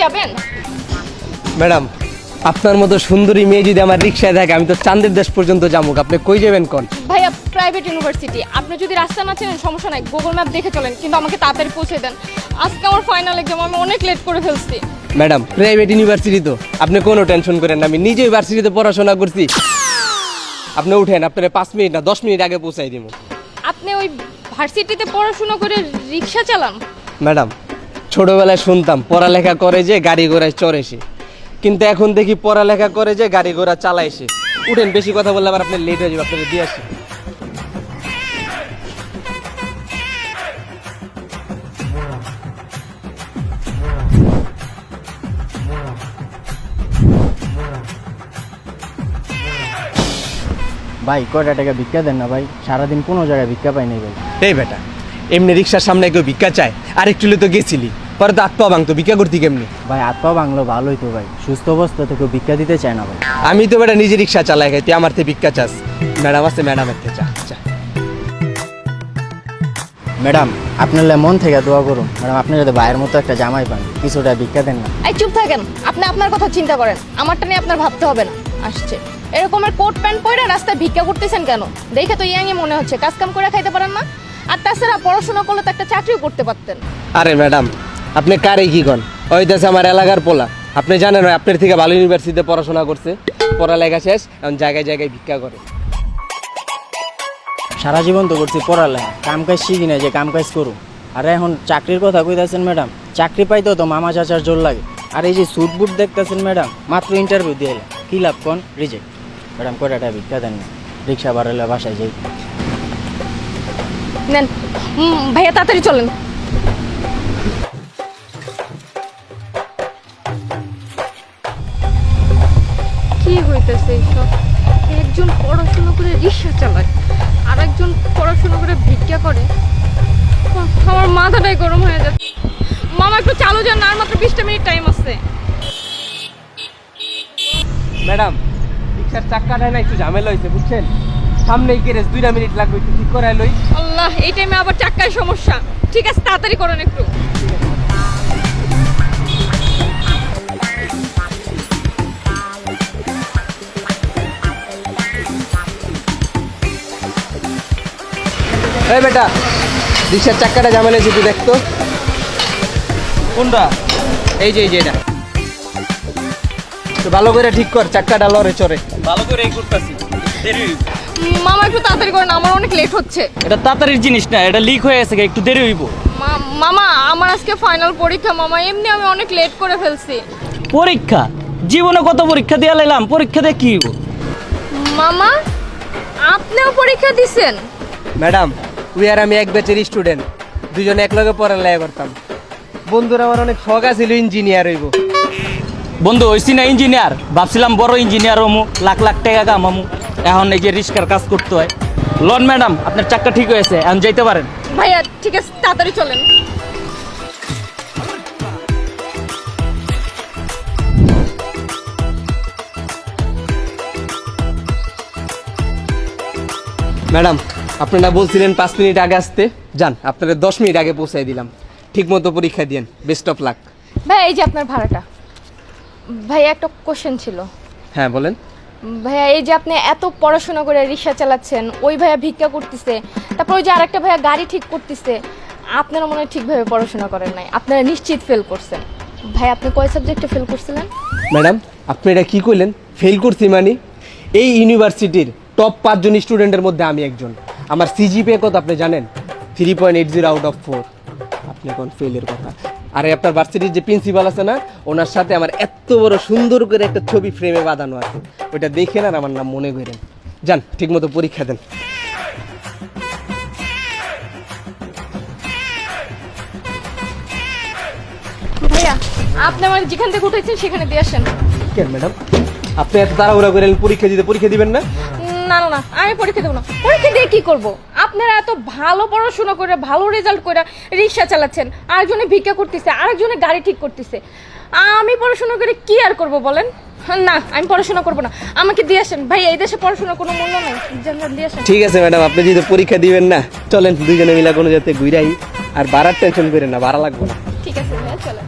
যাবেন? ম্যাডাম, আপনার মতো সুন্দরী মেয়ে যদি আমার রিক্সায় থাকে আমি তো চাঁদের দেশ পর্যন্ত যাবো। আপনি কই যাবেন কোন? ভাইয়া প্রাইভেট ইউনিভার্সিটি, আপনি যদি রাস্তা না চেনেন সমস্যা নাই, গুগল ম্যাপ দেখে চলেন, কিন্তু আমাকে তাড়াতাড়ি পৌঁছে দেন। আজকে আমার ফাইনাল এক্সাম, আমি অনেক লেট করে ফেলছি। ম্যাডাম, প্রাইভেট ইউনিভার্সিটি তো, আপনি কোনো টেনশন করেন না, আমি নিজেই ইউনিভার্সিটিতে পড়াশোনা করছি। আপনি উঠেন, আপনার 5 মিনিট না 10 মিনিট আগে পৌঁছাই দিব। আপনি ওই ভার্সিটিতে পড়াশোনা করে রিক্সা চালান? ম্যাডাম, ছোটবেলায় শুনতাম পড়ালেখা করে যে গাড়ি ঘোড়ায় চড়ে সে, কিন্তু এখন দেখি পড়ালেখা করে যে গাড়ি ঘোড়া চালায় সে। উঠেন, বেশি কথা বললে আবার আপনার লেট হয়ে যাবে, আপনাকে দিয়ে আসি। ভাই কয়টা টাকা ভিক্ষা দেন না ভাই, সারাদিন কোনো জায়গায় ভিক্ষা পাই নাই ভাই। এই বেটা, এমনি রিক্সার সামনে কেউ ভিক্ষা চায়? আর একটু তো গেছিলি, পরে তো আত্মা ভাঙতো, ভিক্ষা করতি কেমনি? ভাই হাত পা ভাঙলো ভালোই তো ভাই, সুস্থ অবস্থা তো কেউ ভিক্ষা দিতে চায় না ভাই। আমি তো বেটা নিজে রিক্সা চালাই খাই, তুই আমার থেকে ভিক্ষা চাস? ম্যাডাম আছে, ম্যাডাম একটা চা চা। ম্যাডাম আপনার মন থেকে দোয়া করুন ম্যাডাম, আপনি যদি ভাইয়ের মতো একটা জামাই পান, কিছুটা ভিক্ষা দেন না। এই চুপ থাকেন, আপনি আপনার কথা চিন্তা করেন, আমারটা নিয়ে আপনার ভাবতে হবে না। আসছে এরকমের কোট প্যান্ট পরে রাস্তায় ভিক্ষা করতেছেন কেন? দেখে তো ইয়াংই মনে হচ্ছে, কাজ কাম করে খাইতে পারেন না? আর তাছাড়া পড়াশোনা করলে তো একটা চাকরিও করতে পারতেন। আরে ম্যাডাম, আপনি কারে কি কন? ওই দেশে আমার এলাকার পোলা, আপনি জানেন ওই আপনার থেকে ভালো ইউনিভার্সিটিতে পড়াশোনা করছে, পড়ালেখা শেষ, এখন জায়গায় জায়গায় ভিক্ষা করে। সারা জীবন তো করছি পড়ালেখা, কাম কাজ শিখি না যে কাম কাজ করুন। আর এখন চাকরির কথা কইতাছেন ম্যাডাম, চাকরি পাইতেও তো মামা চাচার জোর লাগে। আর এই যে সুট বুট দেখতেছেন ম্যাডাম, মাত্র ইন্টারভিউ দিয়ে এলাম, কী লাভ কোন? রিজেক্ট। ম্যাডাম কয়টা ভিক্ষা দেন না, রিক্সা বাড়ালে বাসায় যাই। নেন ভাইয়া, তাড়াতাড়ি চলেন। কি হইতেছে এইসব? একজন পড়াশোনা করে রিক্সা চালায়, আর একজন পড়াশোনা করে ভিক্ষা করে। আমার মাথাটাই গরম হয়ে যাচ্ছে। মামা একটু চালু যান, আর মাত্র 20টা মিনিট টাইম আছে। ম্যাডাম, রিক্সার চাক্কাটায় না একটু ঝামেলা হয়েছে বুঝছেন, সামনেই গ্যারেজ, 2 মিনিট লাগবে, একটু ঠিক করে লই। আল্লাহ, এই টাইমে আবার চাক্কায় সমস্যা। ঠিক আছে, তাড়াতাড়ি করেন একটু। এই বেটা, রিক্সার চাক্কাটা ঝামেলা হয়েছে, তুই দেখতো কোনটা? এই যে এটা তো ভালো করে ঠিক কর, চাক্কাটা লড়ে চড়ে। ভালো করে করতেছি, দেরি। মামা একটু তাড়াতাড়ি করেন, আমার অনেক লেট হচ্ছে। এটা তাড়াতাড়ির জিনিস না, এটা লিক হয়ে গেছে, একটু দেরি হইব। মামা, আমার আজকে ফাইনাল পরীক্ষা মামা, এমনি আমি অনেক লেট করে ফেলছি। পরীক্ষা? জীবনে কত পরীক্ষা দিয়ে লাইলাম, পরীক্ষা দিয়ে কি হইব? মামা, আপনিও পরীক্ষা দিছেন? ম্যাডাম, উই আর আমি এক ব্যাচের স্টুডেন্ট, দুজনে একলগে পড়ালেখা করতাম। বন্ধুরা আমার অনেক শখ আছিল ইঞ্জিনিয়ার হইব। বন্ধু হইছি না ইঞ্জিনিয়ার, ভাবছিলাম বড় ইঞ্জিনিয়ার হমু, লাখ লাখ টাকা কামামু। এখন এই যে রিস্কার কাজ করতে হয়। লন ম্যাডাম, আপনার চাক্কা ঠিক হয়েছে, এখন যাইতে পারেন। ভাইয়া ঠিক আছে, তাড়াতাড়ি চলেন। ম্যাডাম, আপনারা বলছিলেন 5 মিনিট আগে আসতে, যান, আপনারা 10 মিনিট আগে পৌঁছাই দিলাম। ঠিক মতো পরীক্ষা দিয়েন, বেস্ট অফ লাক। ভাইয়া, এই যে আপনার ভাড়াটা। ভাইয়া একটা কোশ্চেন ছিল। হ্যাঁ বলেন। ভাইয়া, এই যে আপনি এত পড়াশোনা করে রিক্সা চালাচ্ছেন, ওই ভাইয়া ভিক্ষা করতেছে, তারপর ওই যে আরেকটা ভাইয়া গাড়ি ঠিক করতেছে, আপনারা মনে হয় ঠিকভাবে পড়াশোনা করেন নাই, আপনারা নিশ্চিত ফেল করছেন। ভাই, আপনি কয় সাবজেক্টে ফেল করছিলেন? ম্যাডাম, আপনি এটা কী করলেন? ফেল করছি মানে? এই ইউনিভার্সিটির টপ 5 জন স্টুডেন্টের মধ্যে আমি একজন। আমার সিজিপিএ কত আপনি জানেন? 3.80 আউট অফ 4। আপনি কোন ফেলের কথা? আরে আপনার ভার্সিটির যে প্রিন্সিপাল আছে না, ওনার সাথে আমার এত বড় সুন্দর করে একটা ছবি ফ্রেমে বাঁধানো আছে, ওইটা দেখেন আর আমার নাম মনে করেন। যান, ঠিক মতো পরীক্ষা দেন। ভাইয়া, আপনি আমার যেখান থেকে উঠেছেন সেখানে দিয়ে আসেন। কেন ম্যাডাম, আপনি এত তাড়াহুড়া করে পরীক্ষা দিবেন না? না না না, আমি পরীক্ষা দেবো না। পরীক্ষা দিয়ে কি করব? আপনারা এত ভালো পড়াশোনা করে, ভালো রেজাল্ট করে রিক্সা চালাচ্ছেন, আরেকজনে ভিক্ষা করতেছে, আরেকজনে গাড়ি ঠিক করতেছে। আমি পড়াশোনা করে কি আর করব বলেন? না, আমি পড়াশোনা করবো না, আমাকে দিয়ে আসেন। ভাই, এই দেশে পড়াশোনার কোনো মূল্য নাই, দিয়ে আসেন। ঠিক আছে ম্যাডাম, আপনি যদি পরীক্ষা দিবেন না, চলেন দুইজনে মিলা কোনো যাতে ঘুরাই, আর ভাড়ার টেনশন করেন না, ভাড়া লাগবে না। ঠিক আছে ভাইয়া, চলেন।